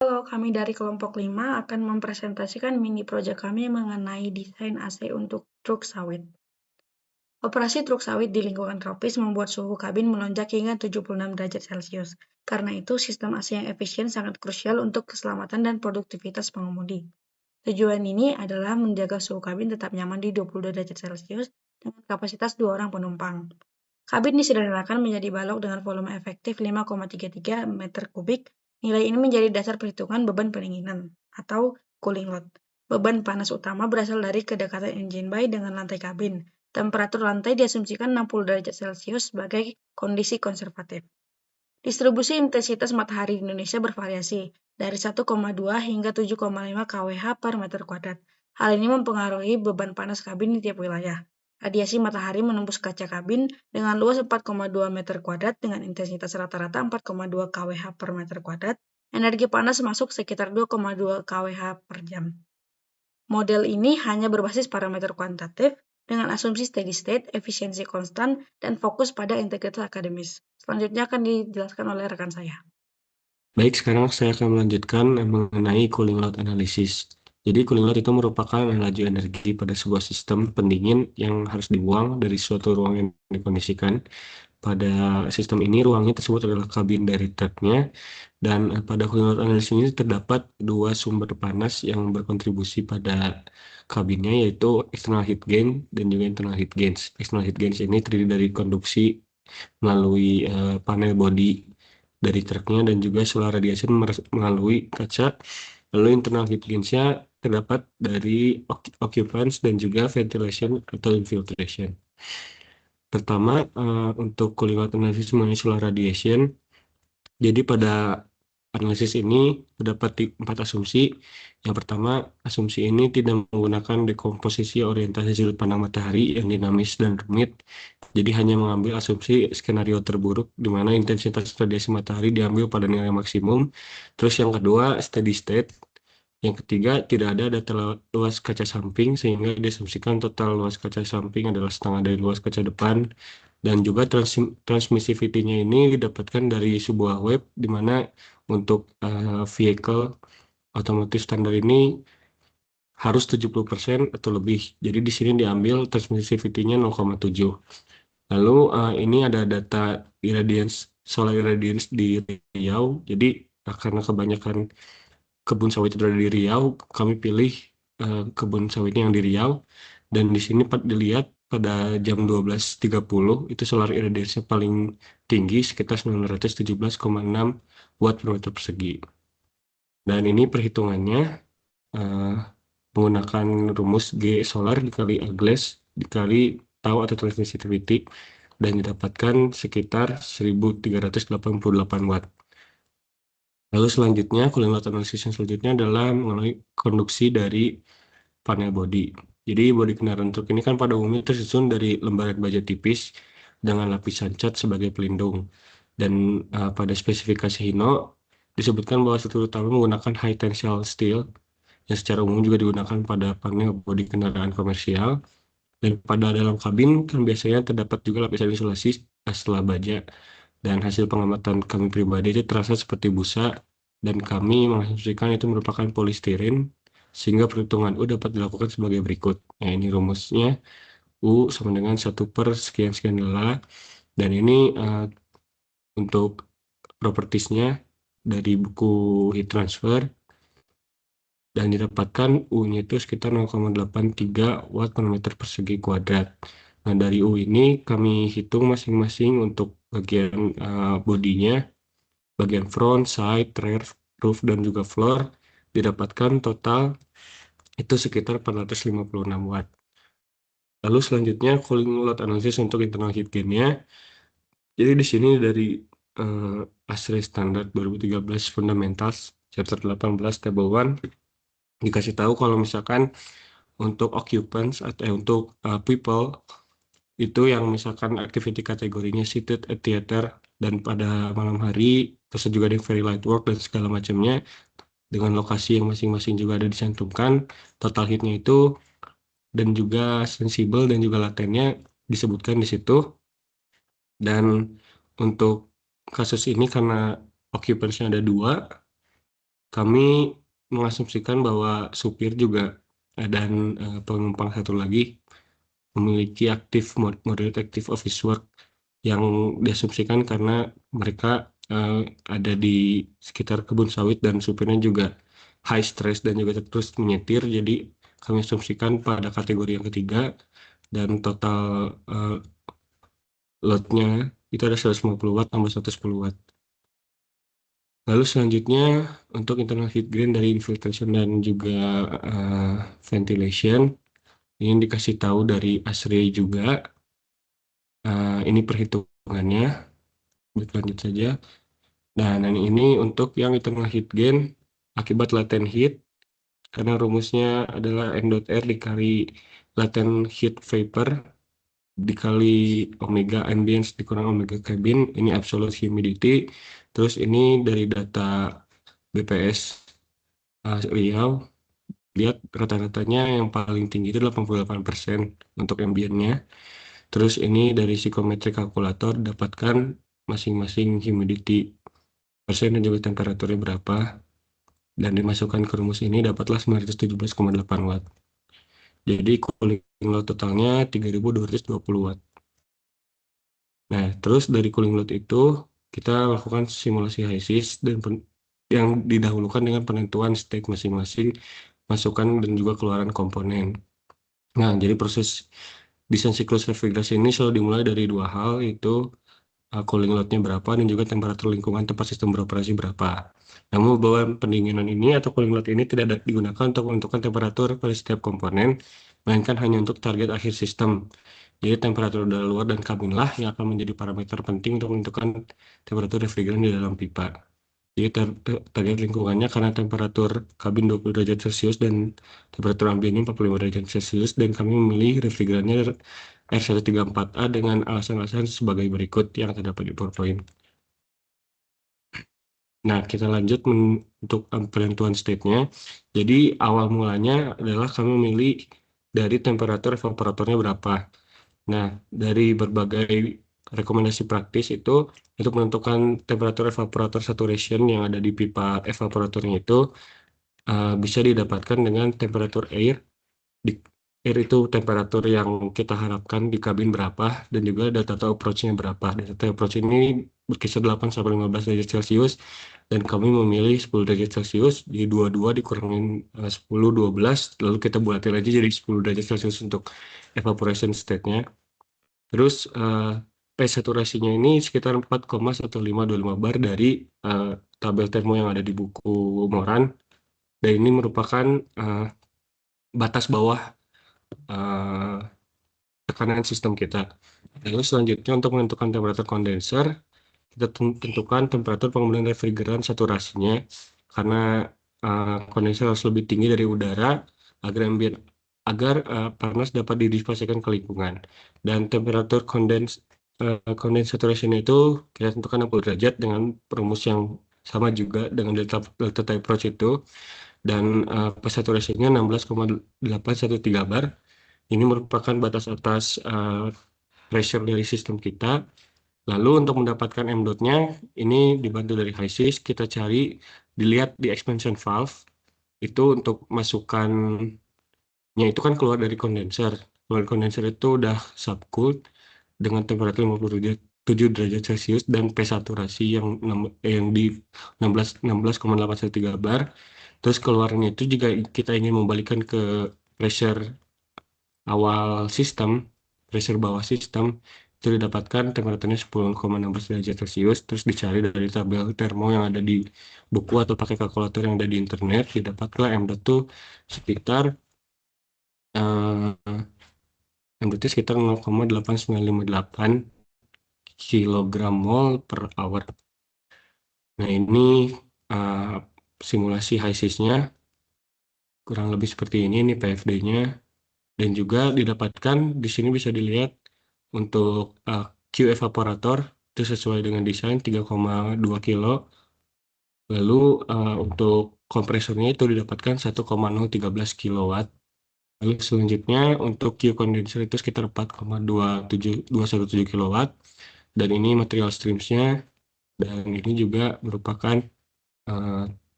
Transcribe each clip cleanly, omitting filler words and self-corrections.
Halo, kami dari kelompok 5 akan mempresentasikan mini proyek kami mengenai desain AC untuk truk sawit. Operasi truk sawit di lingkungan tropis membuat suhu kabin melonjak hingga 76 derajat Celcius. Karena itu, sistem AC yang efisien sangat krusial untuk keselamatan dan produktivitas pengemudi. Tujuan ini adalah menjaga suhu kabin tetap nyaman di 22 derajat Celcius dengan kapasitas 2 orang penumpang. Kabin disederhanakan menjadi balok dengan volume efektif 5,33 meter kubik. Nilai ini menjadi dasar perhitungan beban pendinginan atau cooling load. Beban panas utama berasal dari kedekatan engine bay dengan lantai kabin. Temperatur lantai diasumsikan 60 derajat Celcius sebagai kondisi konservatif. Distribusi intensitas matahari di Indonesia bervariasi, dari 1,2 hingga 7,5 kWh per meter kuadrat. Hal ini mempengaruhi beban panas kabin di tiap wilayah. Radiasi matahari menembus kaca kabin dengan luas 4,2 meter kuadrat dengan intensitas rata-rata 4,2 kWh per meter kuadrat. Energi panas masuk sekitar 2,2 kWh per jam. Model ini hanya berbasis parameter kuantitatif dengan asumsi steady state, efisiensi konstan, dan fokus pada integritas akademis. Selanjutnya akan dijelaskan oleh rekan saya. Baik, sekarang saya akan melanjutkan mengenai cooling load analysis. Jadi cooling load itu merupakan laju energi pada sebuah sistem pendingin yang harus dibuang dari suatu ruang yang dikondisikan. Pada sistem ini, ruangnya tersebut adalah kabin dari truknya, dan pada cooling load analysis ini terdapat dua sumber panas yang berkontribusi pada kabinnya, yaitu external heat gain dan juga internal heat gains. External heat gains ini terdiri dari konduksi melalui panel body dari truknya dan juga solar radiation melalui kaca. Lalu internal heat gains-nya terdapat dari occupants dan juga ventilation atau infiltration. Pertama, untuk cooling load analysis mengenai solar radiation. Jadi pada analisis ini terdapat 4 asumsi. Yang pertama, asumsi ini tidak menggunakan dekomposisi orientasi sudut pandang matahari yang dinamis dan rumit. Jadi hanya mengambil asumsi skenario terburuk di mana intensitas radiasi matahari diambil pada nilai maksimum. Terus yang kedua, steady state. Yang ketiga, tidak ada data luas kaca samping sehingga diasumsikan total luas kaca samping adalah setengah dari luas kaca depan. Dan juga transmissivity-nya ini didapatkan dari sebuah web di mana untuk vehicle otomotif standar ini harus 70% atau lebih. Jadi di sini diambil transmissivity-nya 0,7. Lalu ini ada data irradiance, solar irradiance di Riau. Jadi karena kebanyakan kebun sawit itu ada di Riau, kami pilih kebun sawitnya yang di Riau. Dan di sini dilihat pada jam 12.30 itu solar irradiance paling tinggi sekitar 917,6 watt per meter persegi. Dan ini perhitungannya eh, menggunakan rumus G solar dikali A glass dikali tau atau transmissivity dan didapatkan sekitar 1388 watt. Lalu selanjutnya, cooling load analysis yang selanjutnya adalah mengenai konduksi dari panel body. Jadi bodi kendaraan truk ini kan pada umumnya tersusun dari lembaran baja tipis dengan lapisan cat sebagai pelindung. Dan pada spesifikasi Hino disebutkan bahwa struktur utama menggunakan high tensile steel yang secara umum juga digunakan pada panel bodi kendaraan komersial. Dan pada dalam kabin kan biasanya terdapat juga lapisan isolasi setelah baja. Dan hasil pengamatan kami pribadi itu terasa seperti busa dan kami mengasumsikan itu merupakan polistiren sehingga perhitungan U dapat dilakukan sebagai berikut. Nah, ini rumusnya U sama dengan 1/sekian-sekian dan ini untuk propertiesnya dari buku heat transfer dan didapatkan U-nya itu sekitar 0,83 watt per meter persegi kuadrat. Nah, dari U ini kami hitung masing-masing untuk bagian bodinya, bagian front, side, rear, roof, dan juga floor, didapatkan total itu sekitar 456 watt. Lalu selanjutnya cooling load analysis untuk internal heat gain-nya. Jadi di sini dari ASRE Standard 2013 Fundamentals, chapter 18, table 1, dikasih tahu kalau misalkan untuk occupants atau untuk people itu yang misalkan activity kategorinya seated at theater dan pada malam hari terus juga ada very light work dan segala macamnya dengan lokasi yang masing-masing juga ada dicantumkan total hitnya itu dan juga sensibel dan juga latennya disebutkan di situ. Dan untuk kasus ini karena occupancy ada dua, kami mengasumsikan bahwa supir juga dan penumpang satu lagi memiliki moderate active office work yang diasumsikan karena mereka ada di sekitar kebun sawit dan supirnya juga high stress dan juga terus menyetir. Jadi kami asumsikan pada kategori yang ketiga dan total eh, loadnya itu ada 150 watt tambah 110 watt. Lalu selanjutnya untuk internal heat gain dari infiltration dan juga eh, ventilation ini dikasih tahu dari ASRE juga. Ini perhitungannya. Lanjut saja. Dan ini untuk yang internal heat gain akibat latent heat karena rumusnya adalah M dot R dikali latent heat vapor dikali omega ambience dikurang omega cabin, ini absolute humidity. Terus ini dari data BPS Riau, lihat rata-ratanya yang paling tinggi itu 88% untuk ambientnya. Terus ini dari psikometri kalkulator dapatkan masing-masing humidity persen dan juga temperaturnya berapa. Dan dimasukkan ke rumus ini dapatlah 917,8 watt. Jadi cooling load totalnya 3220 watt. Nah, terus dari cooling load itu kita lakukan simulasi HISIS dan yang didahulukan dengan penentuan state masing-masing, masukan dan juga keluaran komponen. Nah, jadi proses desain siklus refrigerasi ini selalu dimulai dari dua hal, yaitu cooling load-nya berapa dan juga temperatur lingkungan tempat sistem beroperasi berapa. Namun bahwa pendinginan ini atau cooling load ini tidak digunakan untuk menentukan temperatur pada setiap komponen, melainkan hanya untuk target akhir sistem. Jadi temperatur udara luar dan kabinlah yang akan menjadi parameter penting untuk menentukan temperatur refrigeran di dalam pipa. Jadi target lingkungannya karena temperatur kabin 20 derajat Celcius dan temperatur ambiennya 45 derajat Celcius dan kami memilih refrigerannya R134A dengan alasan-alasan sebagai berikut yang terdapat di PowerPoint. Nah, kita lanjut untuk penentuan state-nya. Jadi awal mulanya adalah kami memilih dari temperatur evaporatornya berapa. Nah, dari berbagai rekomendasi praktis itu untuk menentukan temperatur evaporator saturation yang ada di pipa evaporatornya itu bisa didapatkan dengan temperatur air. Di air itu temperatur yang kita harapkan di kabin berapa dan juga data approach-nya berapa. Data approach ini berkisar 8 sampai 15 derajat Celcius dan kami memilih 10 derajat Celcius di 22 dikurangin 10 12 lalu kita buatin aja jadi 10 derajat Celcius untuk evaporation state-nya. Terus saturasinya ini sekitar 4,1525 bar dari tabel termo yang ada di buku Moran. Dan ini merupakan batas bawah eh, tekanan sistem kita. Lalu selanjutnya untuk menentukan temperatur kondenser, kita tentukan temperatur pengumpulan refrigeran saturasinya karena kondenser harus lebih tinggi dari udara agar panas dapat didispersikan ke lingkungan. Dan temperatur condensed saturation itu kita tentukan 60 derajat dengan rumus yang sama juga dengan delta type approach itu dan saturasinya 16,813 bar. Ini merupakan batas atas pressure dari sistem kita. Lalu untuk mendapatkan M dot-nya, ini dibantu dari HISIS, kita cari, dilihat di expansion valve, itu untuk masukannya itu kan keluar dari kondenser. Keluar dari kondenser itu udah subcooled dengan temperatur 57 derajat Celcius dan P saturasi yang di 16,813 bar. Terus keluarnya itu jika kita ingin membalikan ke pressure awal sistem, pressure bawah sistem, itu didapatkan temperaturnya 10,16 derajat Celcius, terus dicari dari tabel termo yang ada di buku atau pakai kalkulator yang ada di internet, didapatlah M dot itu sekitar eh, M dot sekitar 0,8958 kilogram mol per hour. Nah ini eh, simulasi HISIS-nya kurang lebih seperti ini PFD-nya. Dan juga didapatkan di sini bisa dilihat untuk Q evaporator itu sesuai dengan desain 3,2 kilo. Lalu untuk kompresornya itu didapatkan 1,013 kilowatt. Lalu selanjutnya untuk Q condenser itu sekitar 4,217 kilowatt. Dan ini material streams-nya dan ini juga merupakan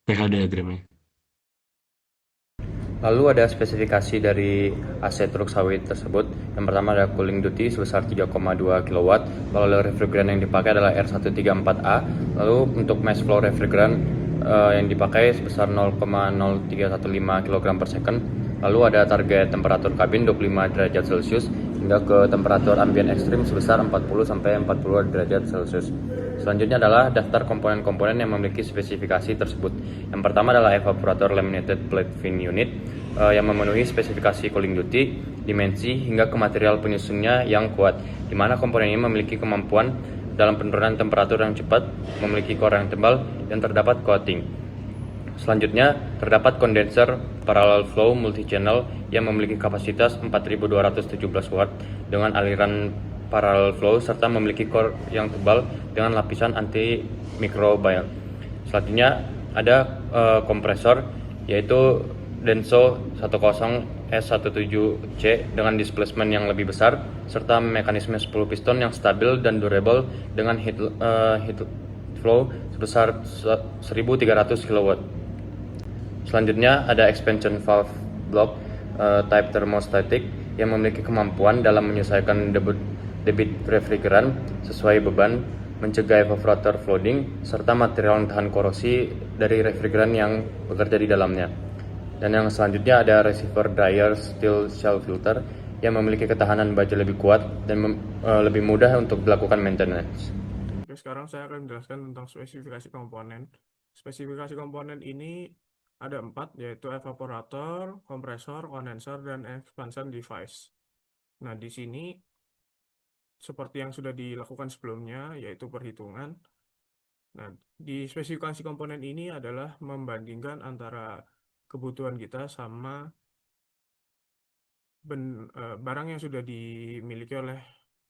pH diagramnya. Lalu ada spesifikasi dari AC truk sawit tersebut. Yang pertama ada cooling duty sebesar 3,2 kW. Lalu refrigeran yang dipakai adalah R134A. Lalu untuk mass flow refrigeran yang dipakai sebesar 0,0315 kg per second. Lalu ada target temperatur kabin 25 derajat Celcius hingga ke temperatur ambien ekstrim sebesar 40-40 derajat Celcius. Selanjutnya adalah daftar komponen-komponen yang memiliki spesifikasi tersebut. Yang pertama adalah evaporator laminated plate fin unit yang memenuhi spesifikasi cooling duty, dimensi, hingga ke material penyusunnya yang kuat, di mana komponen ini memiliki kemampuan dalam penurunan temperatur yang cepat, memiliki core yang tebal, dan terdapat coating. Selanjutnya, terdapat kondenser parallel flow multi-channel yang memiliki kapasitas 4217 watt dengan aliran parallel flow serta memiliki core yang tebal dengan lapisan anti-microbial. Selanjutnya ada kompresor yaitu Denso 10S17C dengan displacement yang lebih besar serta mekanisme 10 piston yang stabil dan durable dengan heat flow sebesar 1300 kW. Selanjutnya ada expansion valve block type thermostatic yang memiliki kemampuan dalam menyesuaikan debit refrigeran sesuai beban, mencegah evaporator flooding, serta material yang tahan korosi dari refrigeran yang bekerja di dalamnya. Dan yang selanjutnya ada receiver dryer steel shell filter yang memiliki ketahanan baja lebih kuat dan lebih mudah untuk dilakukan maintenance. Oke, sekarang saya akan menjelaskan tentang spesifikasi komponen. Spesifikasi komponen ini ada 4, yaitu evaporator, kompresor, kondenser, dan expansion device. Nah, di sini seperti yang sudah dilakukan sebelumnya, yaitu perhitungan. Nah, di spesifikasi komponen ini adalah membandingkan antara kebutuhan kita sama barang yang sudah dimiliki oleh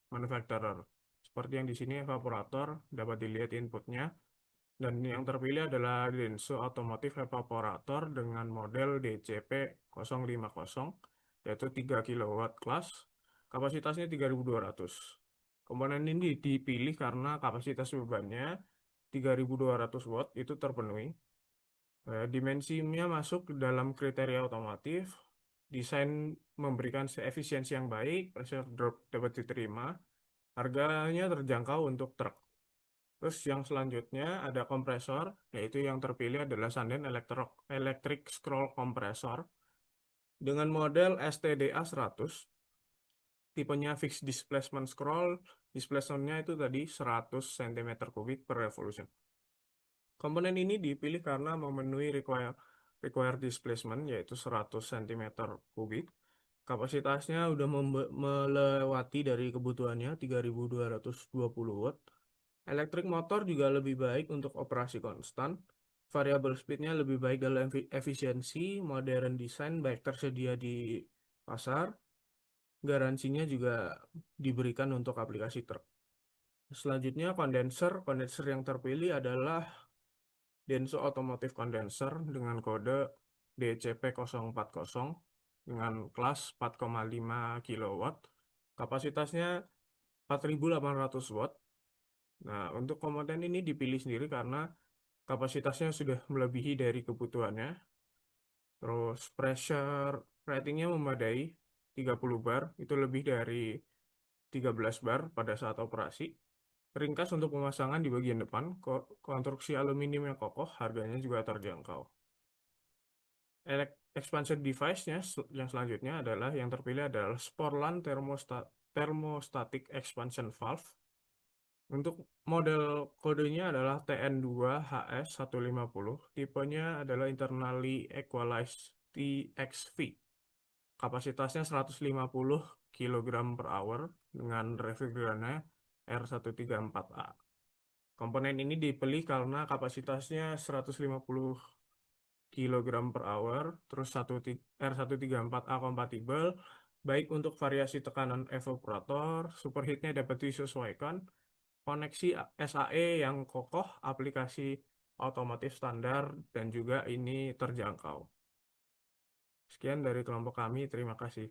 manufacturer. Seperti yang di sini evaporator, dapat dilihat inputnya. Dan yang terpilih adalah Denso Automotive Evaporator dengan model DCP050, yaitu 3 kW class, kapasitasnya 3200. Komponen ini dipilih karena kapasitas bebannya 3200 watt itu terpenuhi. Dimensinya masuk dalam kriteria otomotif, desain memberikan efisiensi yang baik, pressure drop dapat diterima, harganya terjangkau untuk truk. Terus yang selanjutnya ada kompresor, yaitu yang terpilih adalah Sanden Electric Scroll Compressor dengan model STDA 100. Tipenya fixed displacement scroll, displacementnya itu tadi 100 cm3 per revolution. Komponen ini dipilih karena memenuhi required displacement, yaitu 100 cm3. Kapasitasnya udah melewati dari kebutuhannya 3220 watt. Elektrik motor juga lebih baik untuk operasi konstan. Variable speednya lebih baik dalam efisiensi, modern desain baik tersedia di pasar. Garansinya juga diberikan untuk aplikasi truk. Selanjutnya kondenser yang terpilih adalah Denso Automotive Condenser dengan kode DCP040 dengan kelas 4,5 kW. Kapasitasnya 4800 watt. Nah, untuk komponen ini dipilih sendiri karena kapasitasnya sudah melebihi dari kebutuhannya. Terus pressure ratingnya memadai 30 bar, itu lebih dari 13 bar pada saat operasi. Ringkas untuk pemasangan di bagian depan, konstruksi aluminium yang kokoh, harganya juga terjangkau. Expansion device-nya yang selanjutnya adalah yang terpilih adalah Sporlan Thermostatic Expansion Valve. Untuk model kodenya adalah TN2HS150, tipenya adalah internally equalized TXV. Kapasitasnya 150 kg per hour dengan refrigerannya R134A. Komponen ini dipilih karena kapasitasnya 150 kg per hour, terus R134A kompatibel, baik untuk variasi tekanan evaporator, superheatnya dapat disesuaikan, koneksi SAE yang kokoh, aplikasi otomotif standar, dan juga ini terjangkau. Sekian dari kelompok kami, terima kasih.